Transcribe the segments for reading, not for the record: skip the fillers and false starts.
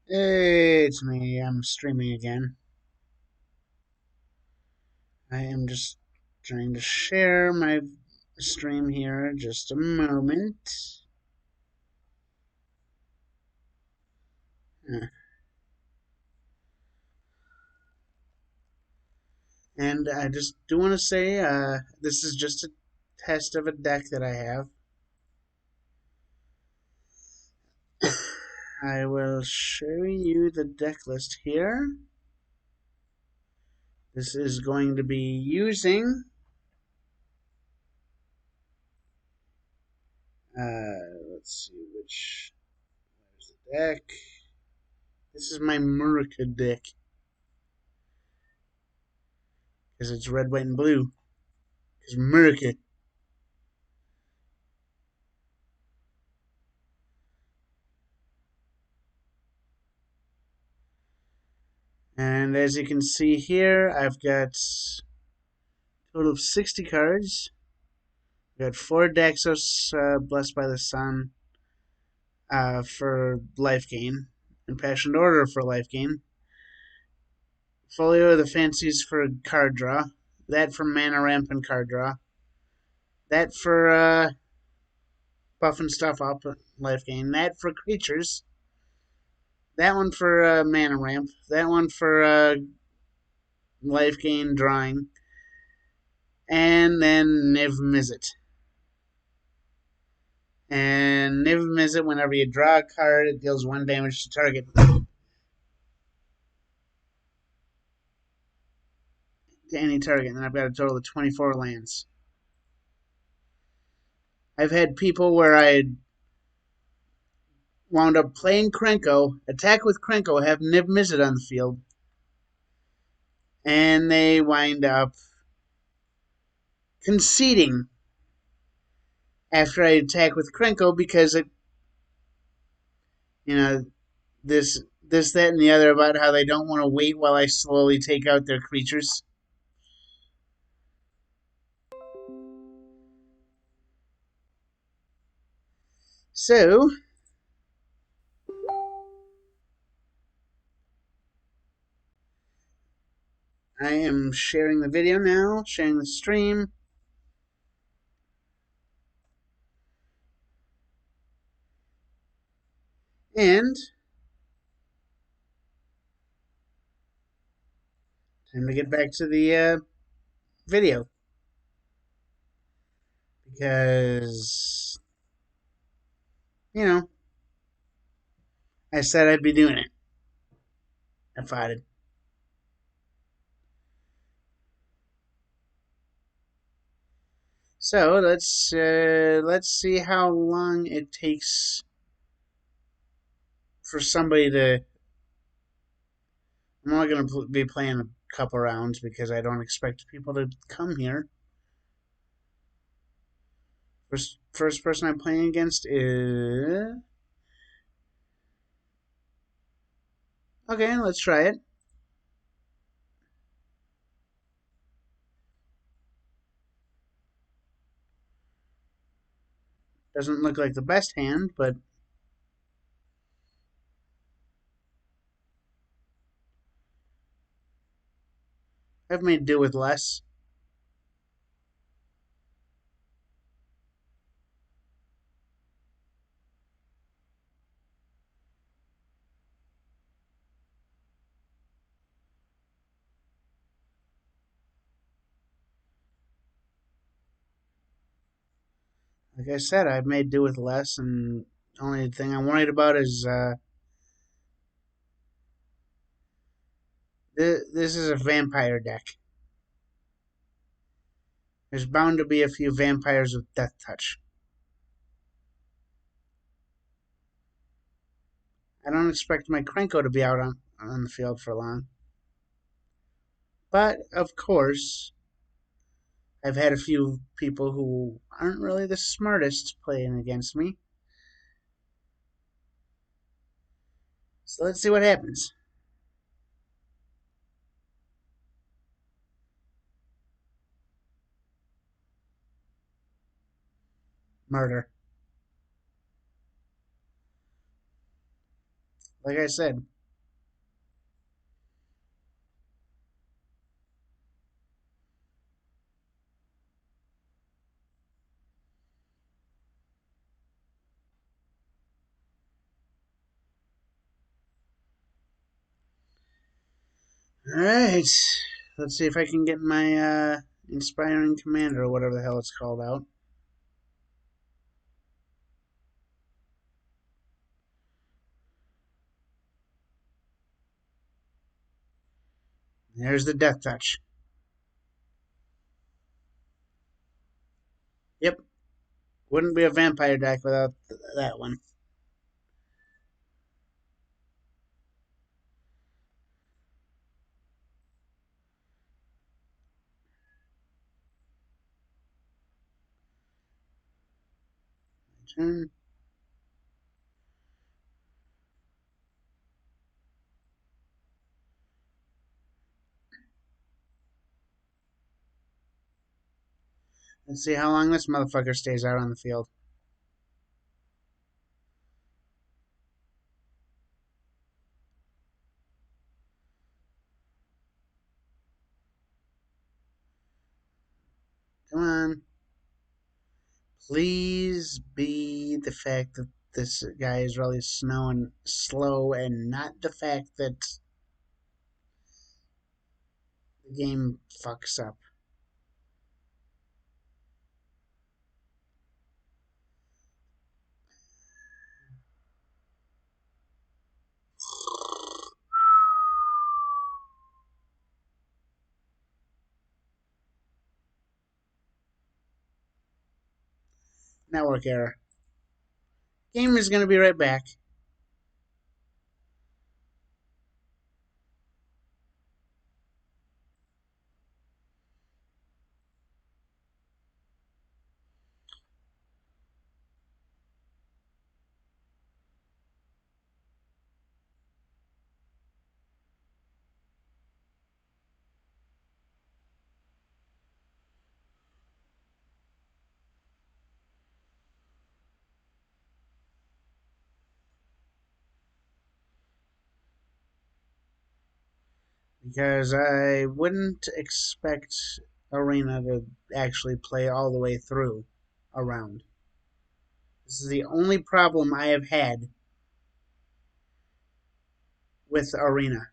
Hey, it's me. I'm streaming again. I am just trying to share my stream here. Just a moment. Uh, And I just do want to say this is just a test of a deck that I have. I will show you the deck list here. This is going to be using let's see where's the deck. This is my Murica deck because it's red, white, and blue. Because Murica. And as you can see here, I've got a total of 60 cards. I've got 4 Daxos Blessed by the Sun for life gain, Impassioned Order for life gain, Folio of the Fancies for card draw, that for mana ramp and card draw, that for buffing stuff up, life gain, that for creatures, that one for mana ramp, that one for life gain drawing, and then Niv Mizzet. And Niv Mizzet, whenever you draw a card, it deals 1 damage to target. To any target, and I've got a total of 24 lands. I've had people where I wound up playing Krenko, attack with Krenko, have Niv Mizzet on the field, and they wind up conceding after I attack with Krenko because it, you know, that, and the other about how they don't want to wait while I slowly take out their creatures. So, I am sharing the video now, sharing the stream. And time to get back to the video. Because, you know, I said I'd be doing it. I fought it. So let's see how long it takes for somebody to. I'm only going to be playing a couple rounds because I don't expect people to come here. First person I'm playing against is. Okay, let's try it. Doesn't look like the best hand, but I've made do with less. Like I said, I've made do with less, and the only thing I'm worried about is this is a vampire deck. There's bound to be a few vampires with Death Touch. I don't expect my Krenko to be out on the field for long. But, of course, I've had a few people who aren't really the smartest playing against me. So let's see what happens. Murder. Like I said, Alright. Let's see if I can get my Inspiring Commander or whatever the hell it's called out. There's the Death Touch. Yep. Wouldn't be a vampire deck without that one. Turn. Let's see how long this motherfucker stays out on the field. Come on. Please be the fact that this guy is really slow and not the fact that the game fucks up. Network error. Game is going to be right back. Because I wouldn't expect Arena to actually play all the way through a round. This is the only problem I have had with Arena.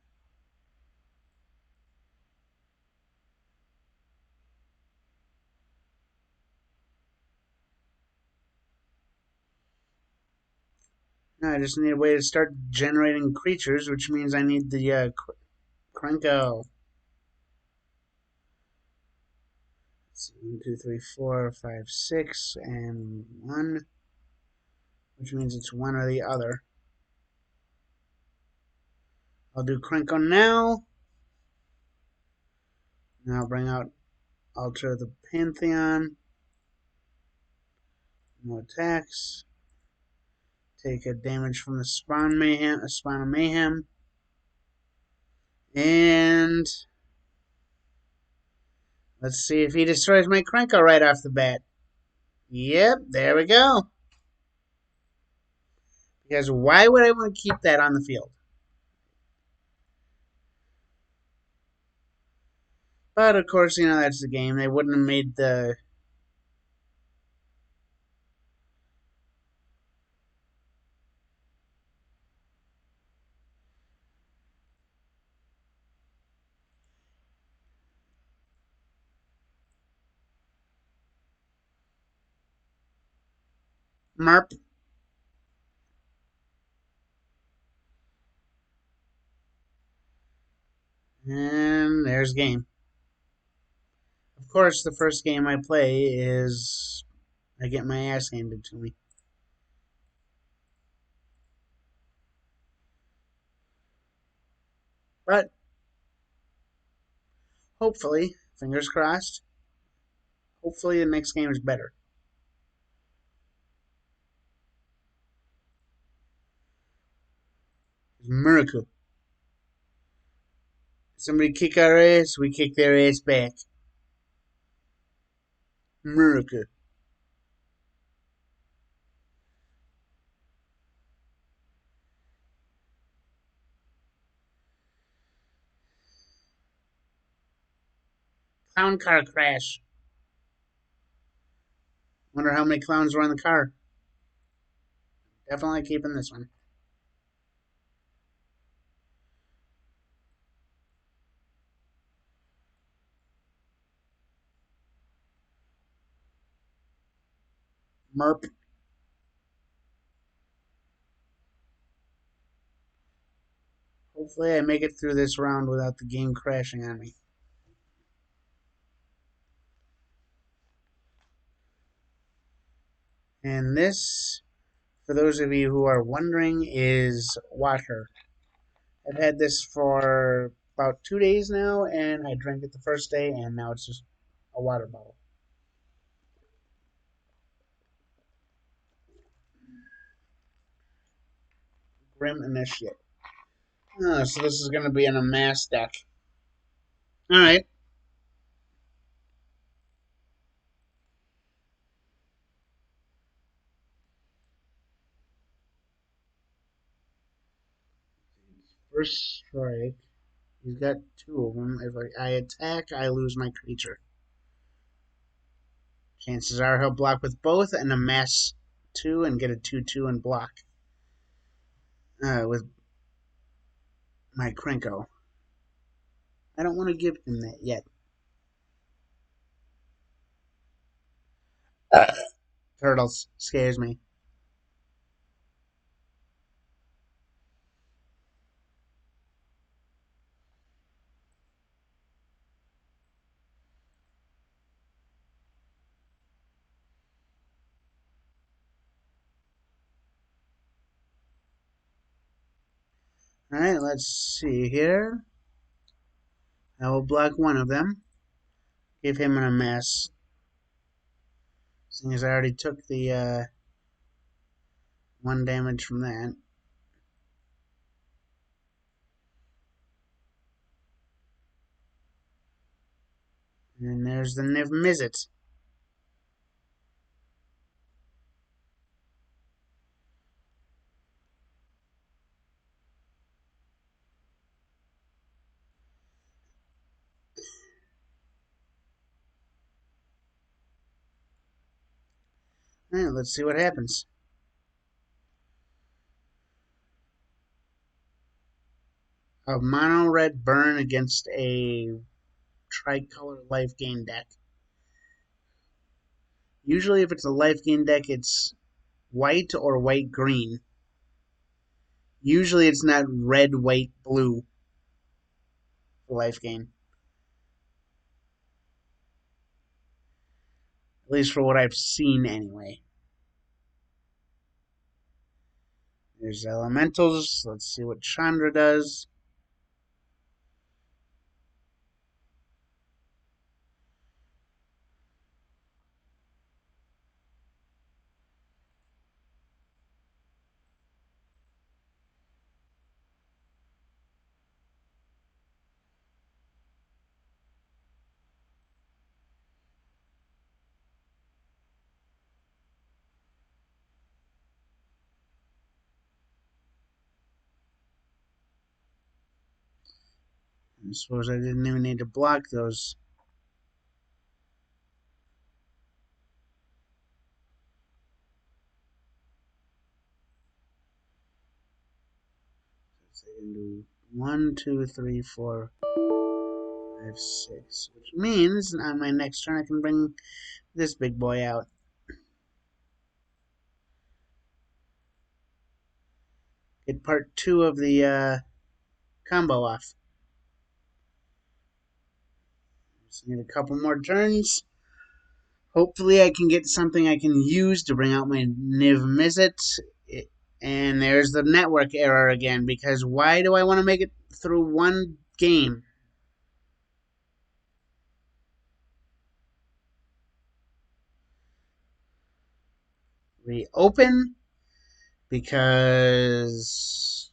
Now I just need a way to start generating creatures, which means I need the Krenko. Let's see, 1, 2, 3, 4, 5, 6, and 1, which means it's one or the other. I'll do Krenko now. Now I'll bring out Altar the Pantheon. No attacks. Take a damage from the Spawn of Mayhem. And let's see if he destroys my Krenko right off the bat. Yep, there we go. Because why would I want to keep that on the field? But of course, that's the game. They wouldn't have made the MERP. And there's game. Of course, the first game I play is I get my ass handed to me. But hopefully, fingers crossed, hopefully the next game is better. Miracle. Somebody kick our ass, we kick their ass back. Miracle. Clown car crash. Wonder how many clowns were in the car. Definitely keeping this one. Merp. Hopefully I make it through this round without the game crashing on me. And this, for those of you who are wondering, is water. I've had this for about 2 days now, and I drank it the first day, and now it's just a water bottle. Grim Initiate. Oh, so this is going to be an amass deck. Alright. First strike. He's got two of them. If I attack, I lose my creature. Chances are he'll block with both and amass 2 and get a 2/2 and block with my Krenko. I don't want to give him that yet. Turtles scares me. Alright, let's see here. I will block one of them. Give him an amass. Seeing as I already took the 1 damage from that. And there's the Niv Mizzet. Alright, let's see what happens. A mono red burn against a tricolor life gain deck. Usually, if it's a life gain deck, it's white or white green. Usually, it's not red, white, blue for life gain. At least for what I've seen, anyway. There's elementals. Let's see what Chandra does. I suppose I didn't even need to block those. So I can do 1, 2, 3, 4, 5, 6. Which means on my next turn I can bring this big boy out. Get part 2 of the combo off. Just need a couple more turns. Hopefully I can get something I can use to bring out my Niv Mizzet. And there's the network error again, because why do I want to make it through one game? Reopen, because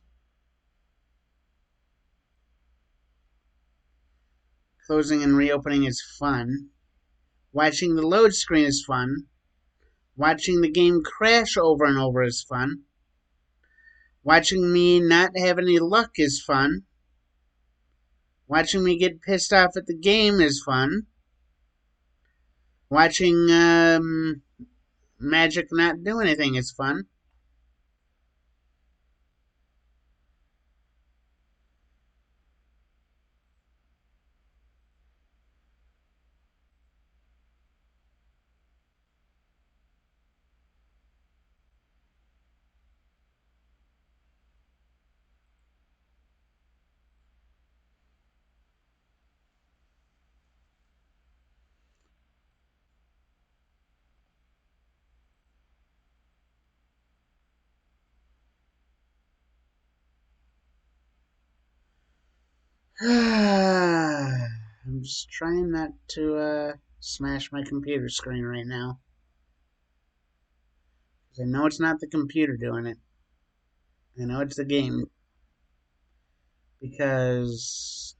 closing and reopening is fun. Watching the load screen is fun. Watching the game crash over and over is fun. Watching me not have any luck is fun. Watching me get pissed off at the game is fun. Watching Magic not do anything is fun. I'm just trying not to smash my computer screen right now. Because I know it's not the computer doing it. I know it's the game. Because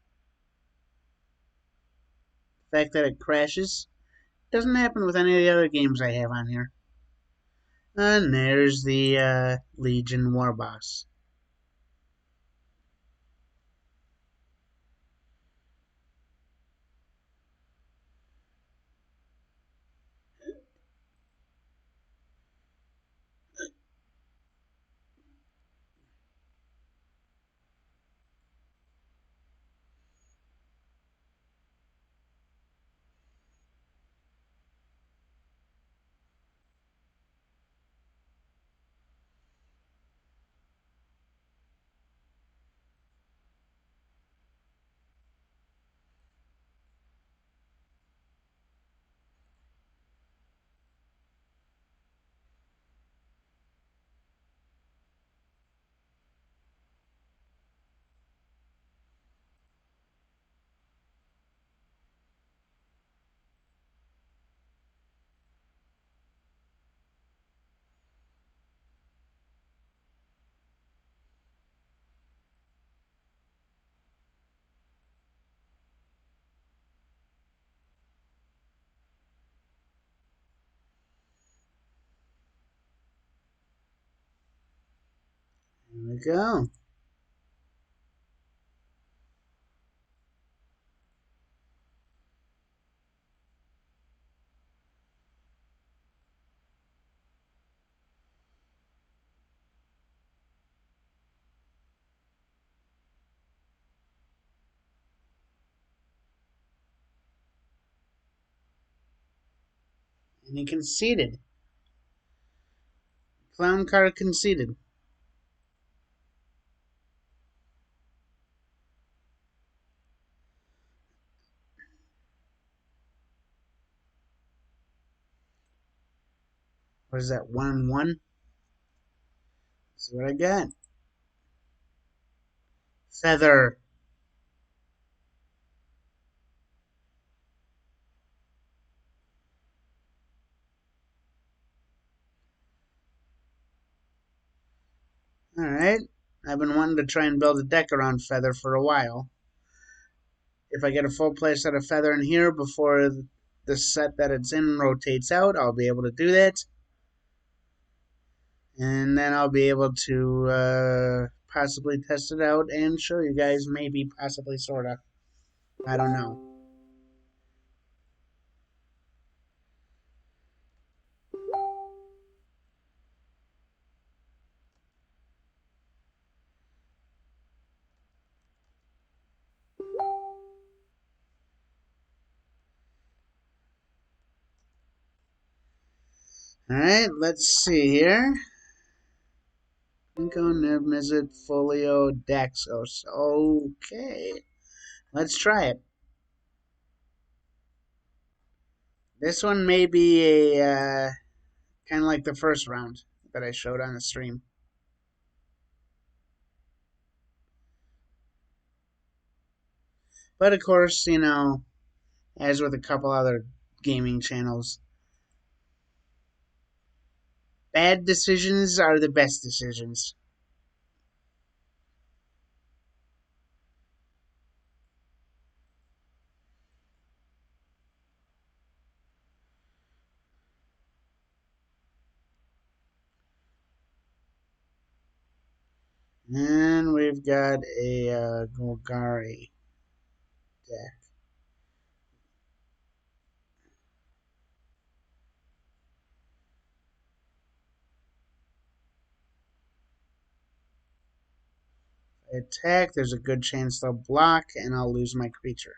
the fact that it crashes doesn't happen with any of the other games I have on here. And there's the Legion War Boss. Here we go. And he conceded. Clown car conceded. What is that? 1-1? See what I got. Feather. Alright. I've been wanting to try and build a deck around Feather for a while. If I get a full play set of Feather in here before the set that it's in rotates out, I'll be able to do that. And then I'll be able to possibly test it out and show you guys, maybe, possibly, sorta. I don't know. Alright, let's see here. Pinko, Niv Mizzet, Folio, Daxos. Okay. Let's try it. This one may be a kind of like the first round that I showed on the stream. But of course, you know, as with a couple other gaming channels, bad decisions are the best decisions. And we've got a Golgari deck. If I attack, there's a good chance they'll block, and I'll lose my creature.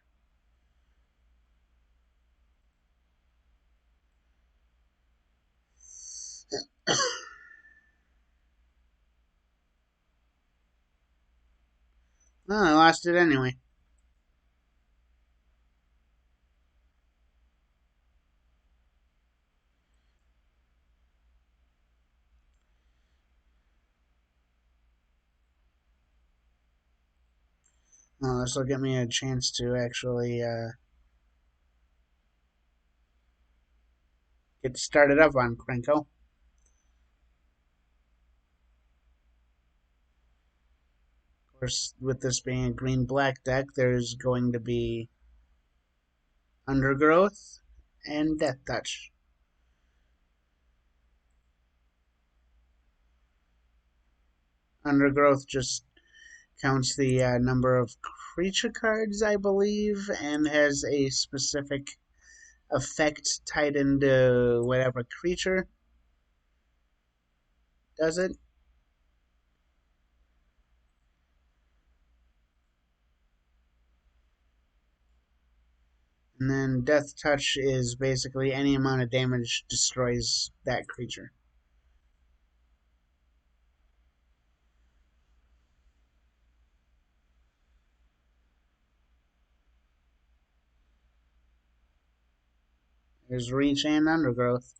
Oh, I lost it anyway. Oh, this will give me a chance to actually get started up on Krenko. Of course, with this being a green-black deck, there's going to be Undergrowth and Death Touch. Undergrowth just counts the number of creature cards, I believe, and has a specific effect tied into whatever creature does it. And then Death Touch is basically any amount of damage destroys that creature. There's Reach and Undergrowth.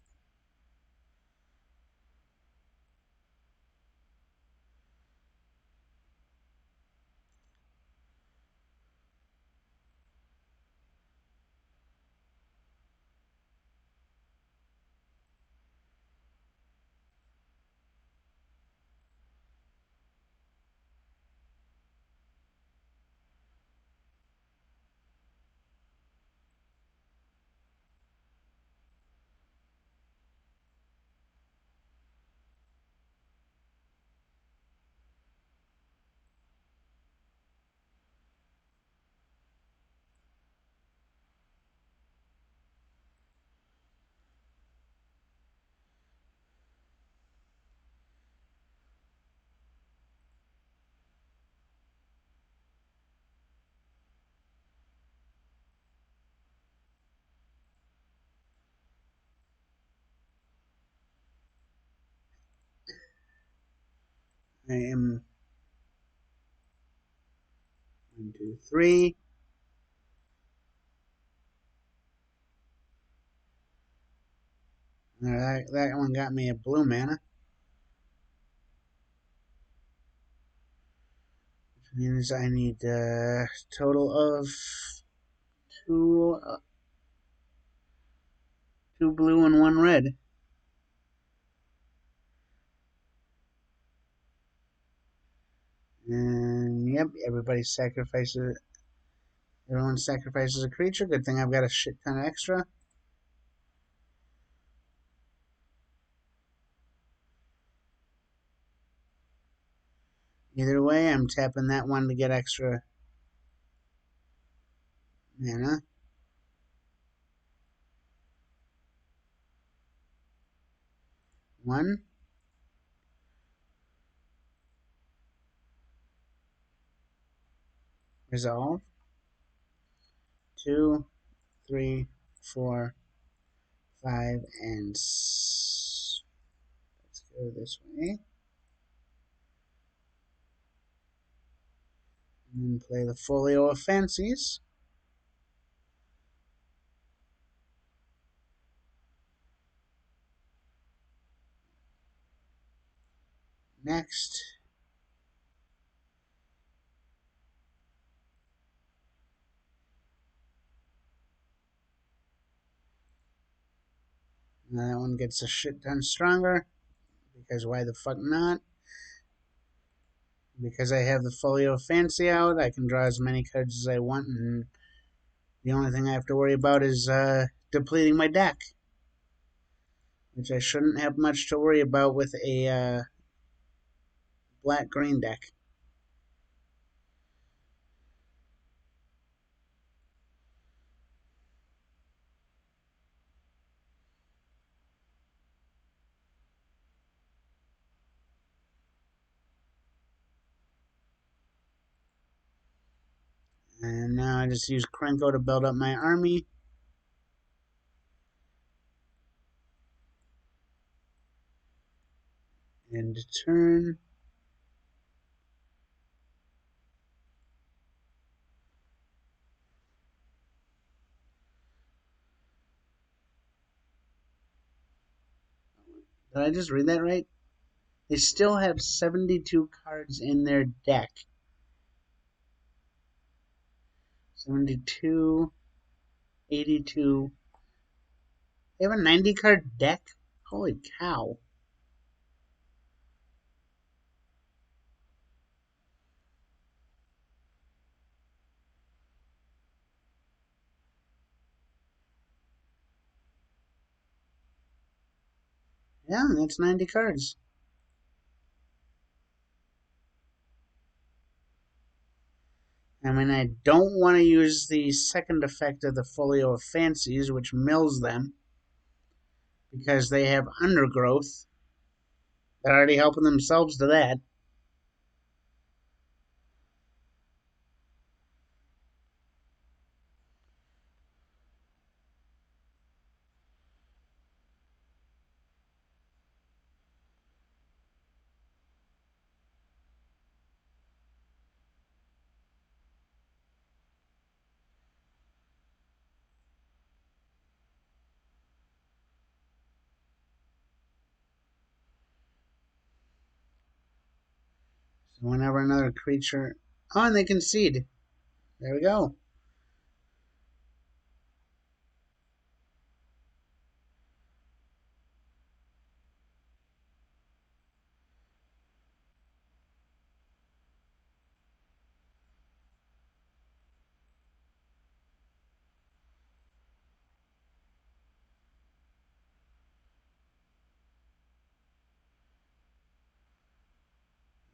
I am 1, 2, 3. That one got me a blue mana, which means I need a total of two, two blue and one red. And yep, everybody sacrifices. Everyone sacrifices a creature. Good thing I've got a shit ton of extra. Either way, I'm tapping that one to get extra mana. One. Resolve. 2, 3, 4, 5, and let's go this way. And then play the Folio of Fancies. Next. Now that one gets a shit ton stronger. Because why the fuck not? Because I have the Folio of Fancy out, I can draw as many cards as I want, and the only thing I have to worry about is depleting my deck. Which I shouldn't have much to worry about with a black-green deck. And now I just use Krenko to build up my army. End turn. Did I just read that right? They still have 72 cards in their deck. 72, 82. They have a 90 card deck? Holy cow. Yeah, that's 90 cards. I mean, I don't want to use the second effect of the Folio of Fancies, which mills them, because they have undergrowth. They're already helping themselves to that. So whenever another creature... Oh, and they concede. There we go.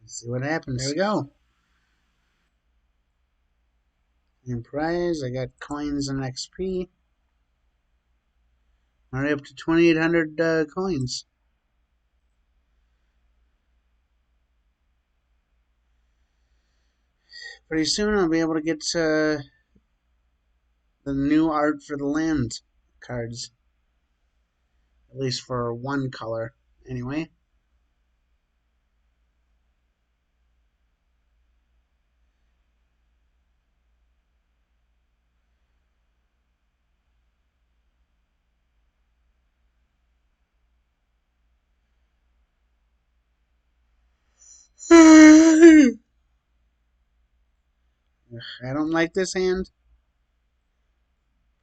Let's see what happens. There we go. And prize, I got coins and XP. Already up to 2,800 coins. Pretty soon I'll be able to get the new art for the land cards. At least for one color, anyway. I don't like this hand.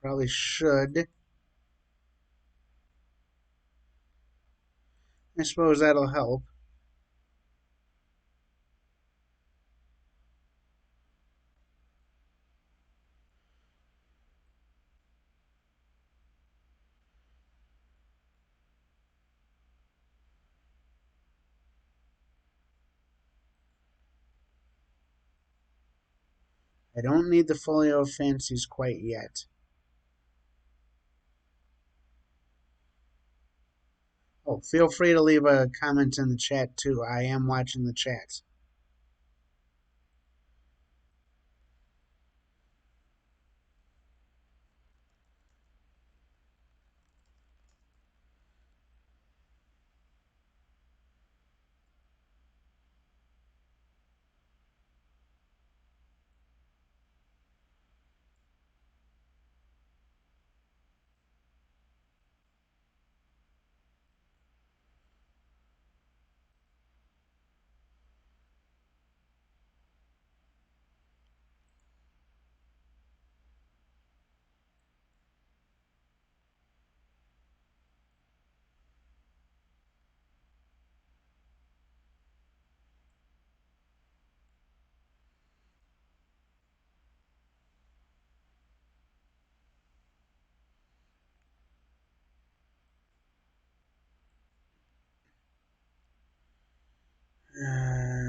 Probably should. I suppose that'll help. I don't need the Folio of Fancies quite yet. Oh, feel free to leave a comment in the chat too. I am watching the chat. Uh,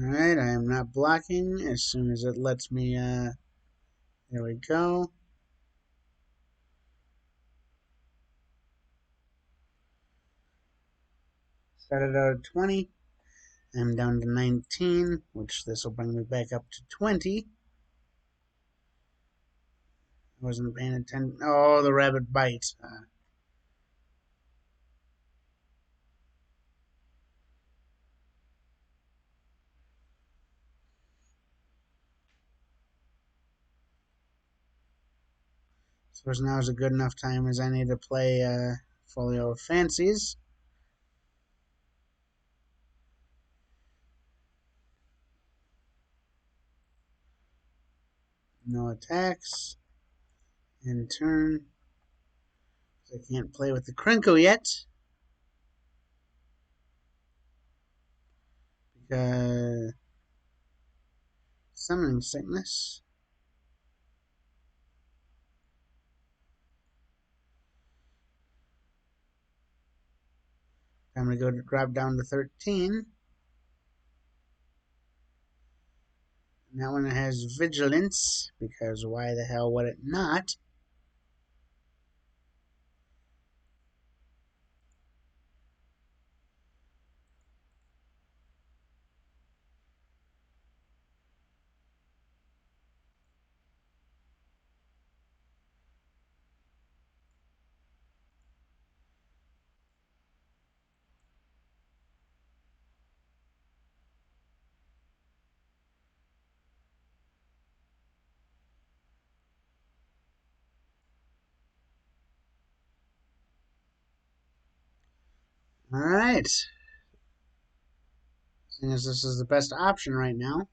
Alright, I am not blocking as soon as it lets me, there we go. Started out at 20. I'm down to 19, which this will bring me back up to 20. I wasn't paying attention. Oh, the rabbit bite. So now is a good enough time as I need to play Folio of Fancies. No attacks. In turn. I can't play with the Krenko yet. Because summoning sickness. I'm going to go to drop down to 13. And that one has Vigilance, because why the hell would it not? Alright. Seeing as this is the best option right now.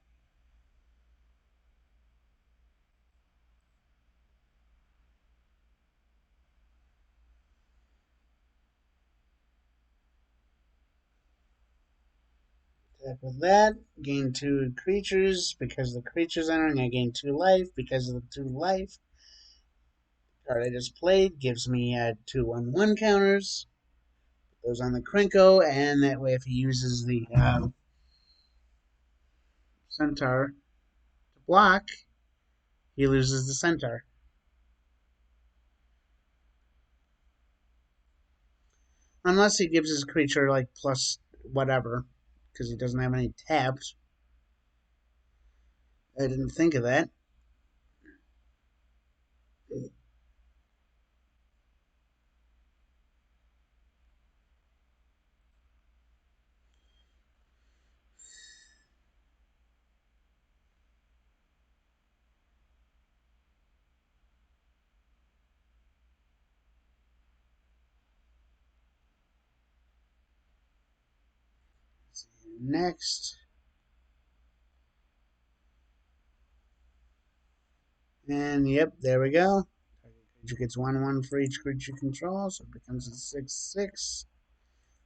Attack with that. Gain 2 creatures. Because the creature's entering, I gain 2 life. Because of the 2 life. Card I just played gives me 2 1/1 counters. Goes on the Krenko, and that way if he uses the Centaur to block, he loses the Centaur. Unless he gives his creature like plus whatever, because he doesn't have any taps. I didn't think of that. Next. And yep, there we go. Creature gets 1/1 for each creature control, so it becomes a 6/6,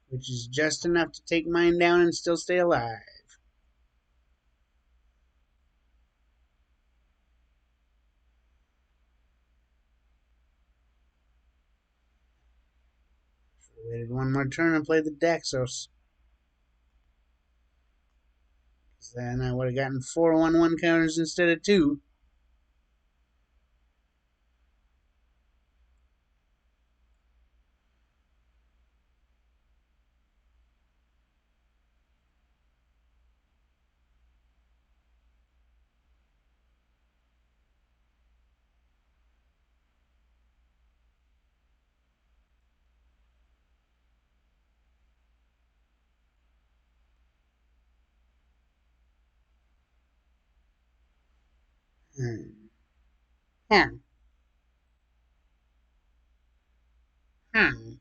which is just enough to take mine down and still stay alive. Waited one more turn and played the Daxos. Then I would have gotten 4 1/1 counters instead of 2. Hmm. Hmm. Hmm.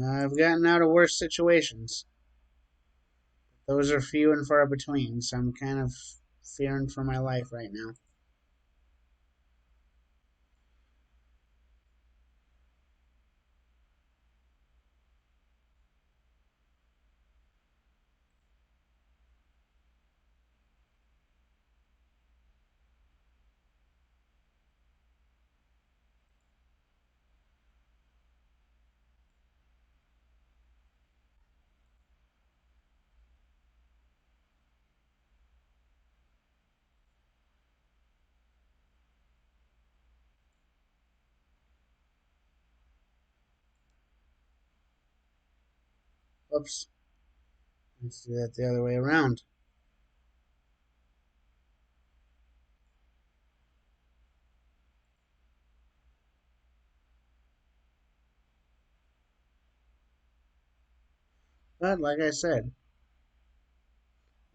I've gotten out of worse situations. Those are few and far between, so I'm kind of fearing for my life right now. Oops. Let's do that the other way around. But like I said,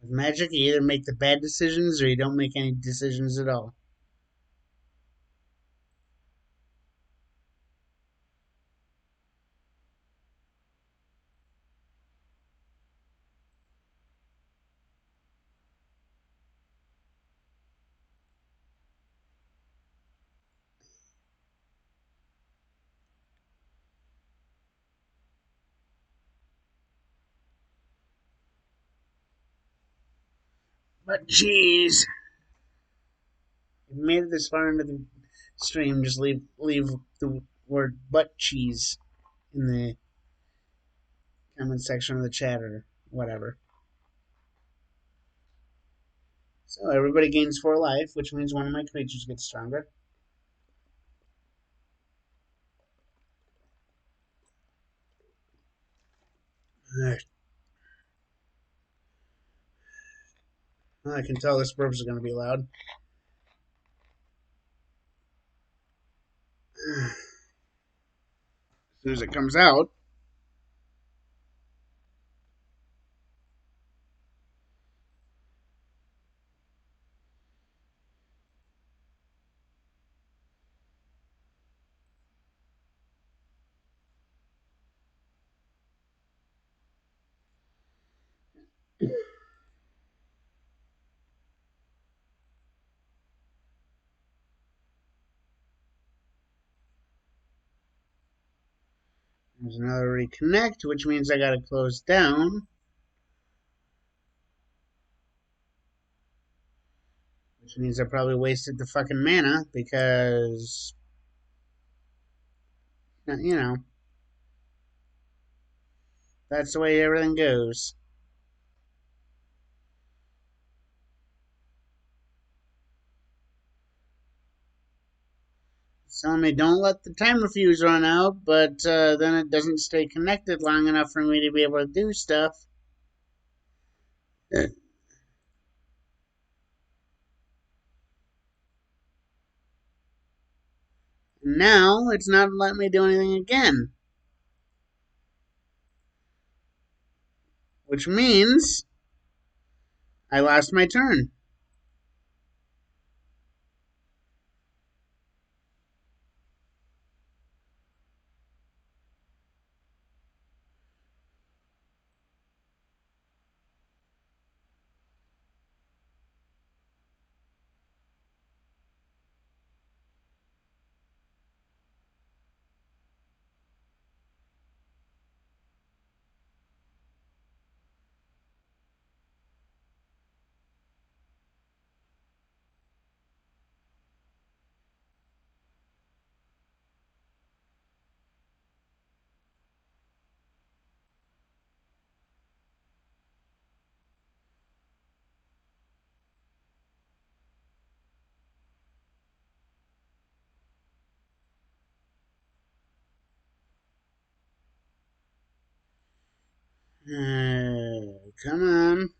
with magic, you either make the bad decisions or you don't make any decisions at all. But jeez, if you made it this far into the stream, just leave the word "butt cheese" in the comment section of the chat or whatever. So everybody gains 4 life, which means one of my creatures gets stronger. Alright. Well, I can tell this burp is going to be loud. As soon as it comes out, there's another reconnect, which means I got to close down, which means I probably wasted the fucking mana because, you know, that's the way everything goes. It's telling me don't let the timer fuse run out, but then it doesn't stay connected long enough for me to be able to do stuff. Now it's not letting me do anything again, which means I lost my turn. Come on.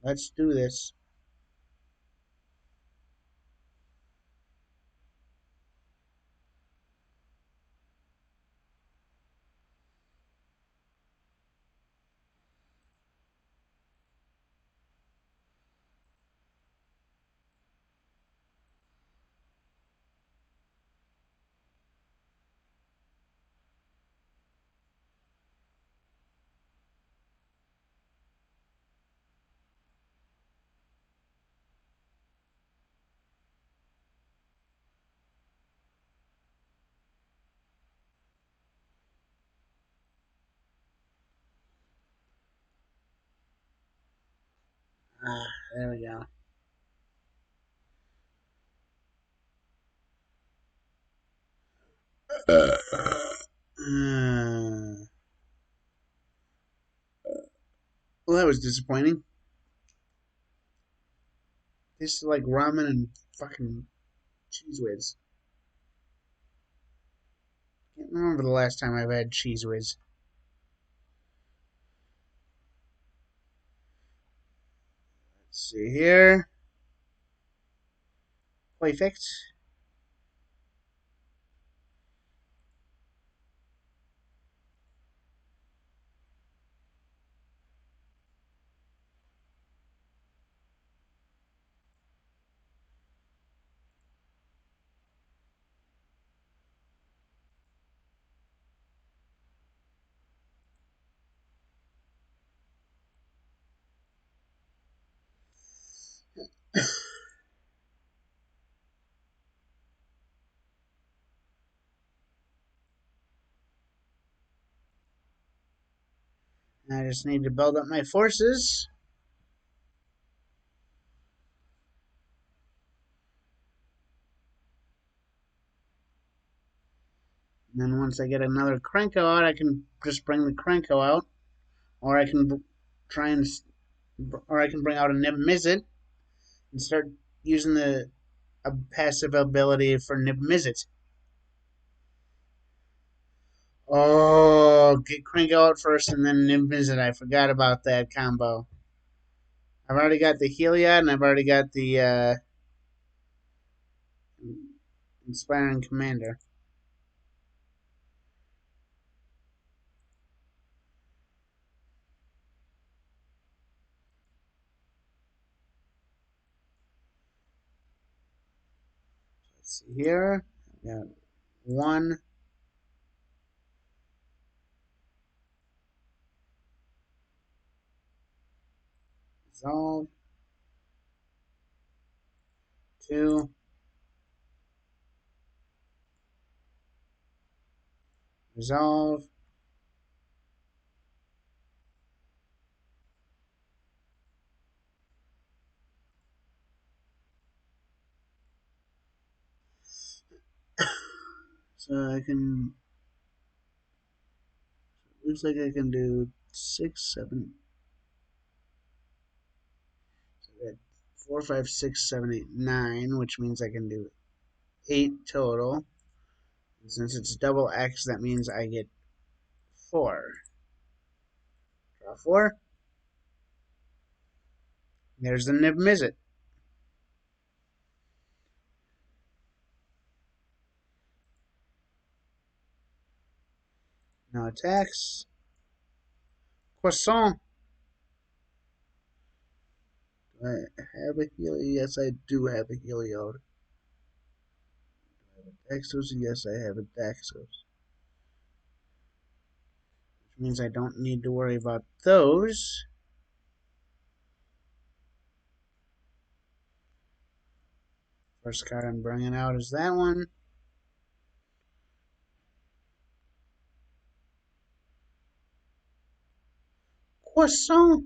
Let's do this. There we go. Well, that was disappointing. This is like ramen and fucking cheese whiz. Can't remember the last time I've had cheese whiz. see here. Perfect. I just need to build up my forces. And then once I get another Krenko out, I can just bring the Krenko out. Or I can try and... Or I can bring out a Niv Mizzet and start using a passive ability for Niv Mizzet. Oh, get Krenko out first and then Niv Mizzet. I forgot about that combo. I've already got the Heliod and I've already got the Inspiring Commander. Let's see here. I got one. Resolve. Two. Resolve. So I can... Looks like I can do 6, 7... So I got 4, 5, 6, 7, 8, 9, which means I can do 8 total. And since it's double X, that means I get 4. Draw 4. There's the Niv Mizzet. No attacks. Croissant. Do I have a Helio? Yes, I do have a Heliod. Do I have a Daxos? Yes, I have a Daxos. Which means I don't need to worry about those. First card I'm bringing out is that one. Croissant.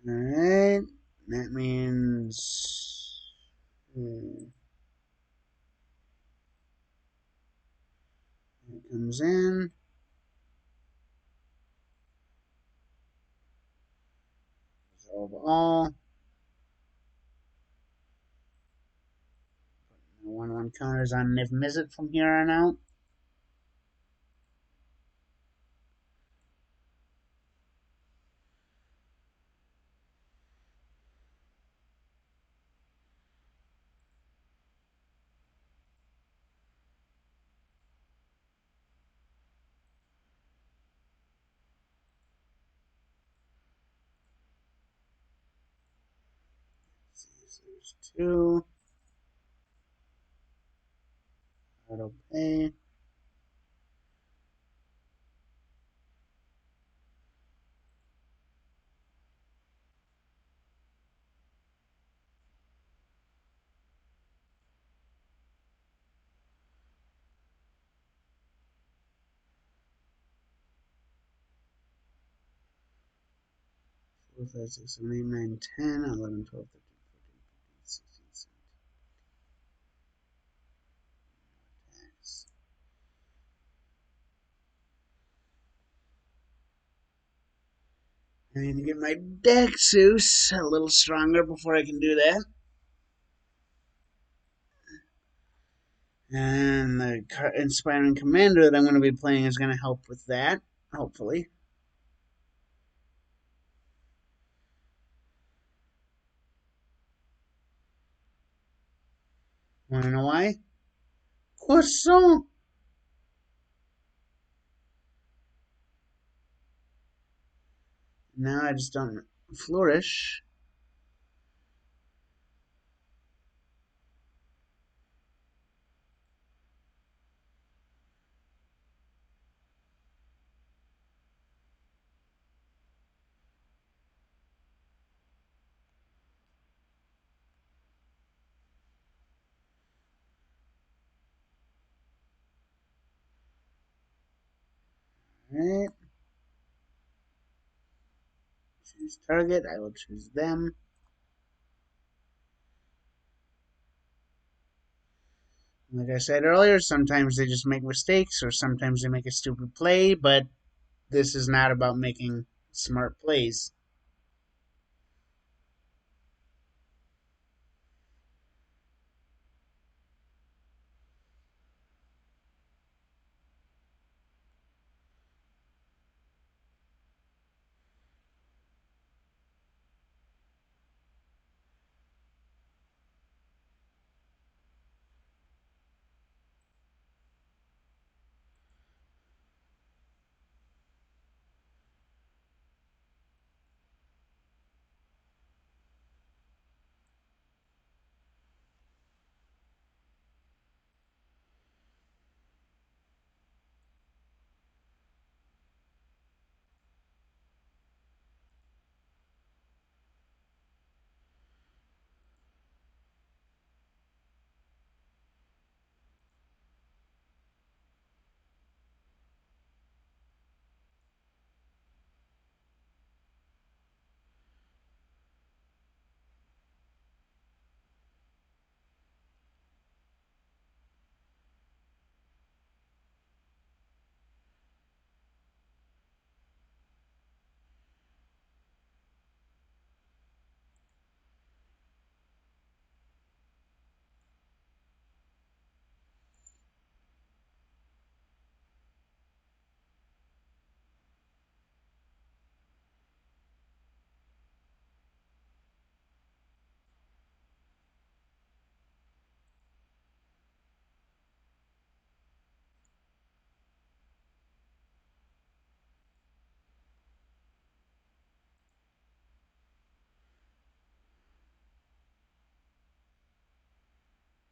Alright. That means... It comes in. Resolve all. 1/1 counters on Niv Mizzet from here on out. So there's 2. Auto pay. Four, 5, 6, 7, 8, 9, 10, 11, 12, 13, 14, 15, 16, 17. I need to get my Dexus a little stronger before I can do that. And the Inspiring Commander that I'm going to be playing is going to help with that, hopefully. Want to know why? Croissant! Now I just don't flourish. Alright. Choose target. I will choose them. Like I said earlier, sometimes they just make mistakes or sometimes they make a stupid play, but this is not about making smart plays.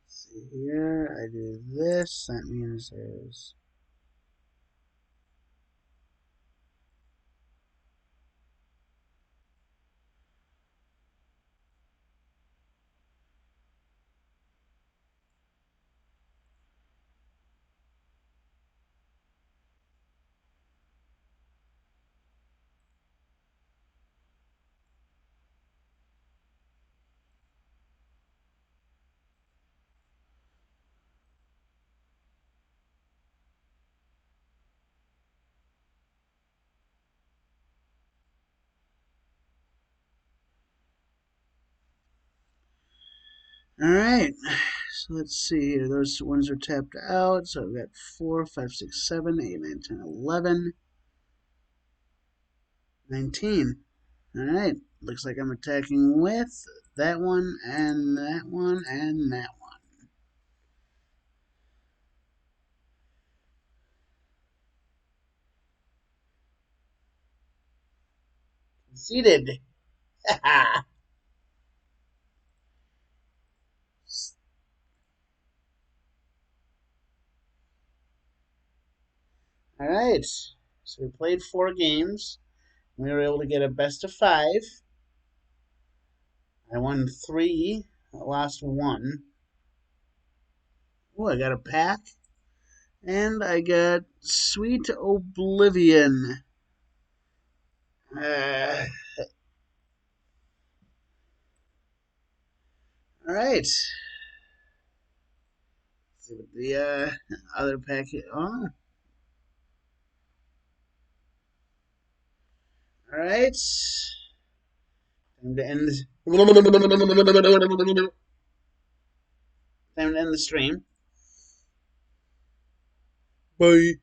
Let's see here, I do this, that means there's Alright, so let's see here. Those ones are tapped out. So I've got 4, 5, 6, 7, 8, 9, 10, 11, 19. Alright, looks like I'm attacking with that one and that one and that one. Conceded. Alright, so we played 4 games. We were able to get a best of 5. I won 3, I lost 1. Oh, I got a pack. And I got Sweet Oblivion. Uh, Alright. See what the other pack. Oh. Alright. Time to end. Time to end the stream. Bye.